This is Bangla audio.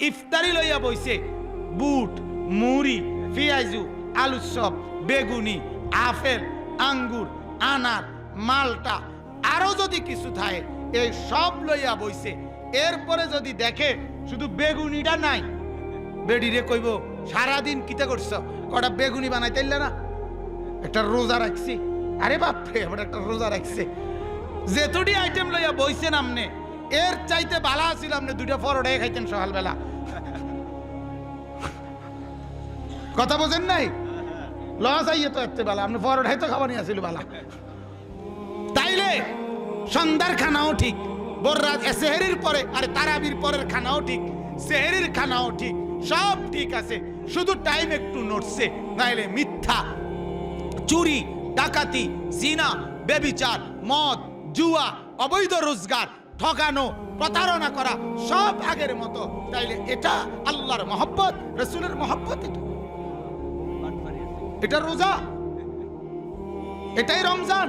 ইফতারি লইয়া বইছে বুট মুড়ি পেঁয়াজু আলুর চপ বেগুনি আপেল আঙ্গুর আনার মালটা আরো যদি কিছু থাকে এই সব লইয়া বইছে। এরপরে যদি দেখে শুধু বেগুনিটা নাই, বেডিরে কইব সারাদিন কিতা করছো, কটা বেগুনি বানাইতেইলে না, একটা রোজা রাখছি। আরে বাপরে, আমার একটা রোজা রাখছে। যেতুটি আইটেম লইয়া বইছেন আমনে, এর চাইতে বালা ছিল আপনি দুইটা পরোটাই খাইতেন সকালবেলা। কথা বোঝেন নাই? লস আইয়ে তো এত বেলা আপনি পরোটাই তো খাওয়া নিয়ে আসিল বেলা। তাইলে সন্ধ্যার খানাও ঠিক, বররাত সেহেরির পরে আরে তারাবির পরের খানাও ঠিক, সেহেরির খানাও ঠিক, সব ঠিক আছে, শুধু টাইম একটু নড়ছে। নাইলে মিথ্যা, চুরি, ডাকাতি, জিনা, বেবিচার, মদ, জুয়া, অবৈধ রোজগার, ঠকানো, প্রতারণা করা সব আগের মতো। তাইলে এটা আল্লাহর মহব্বত, রাসূলের মহব্বত, এটা রোজা, এটাই রমজান।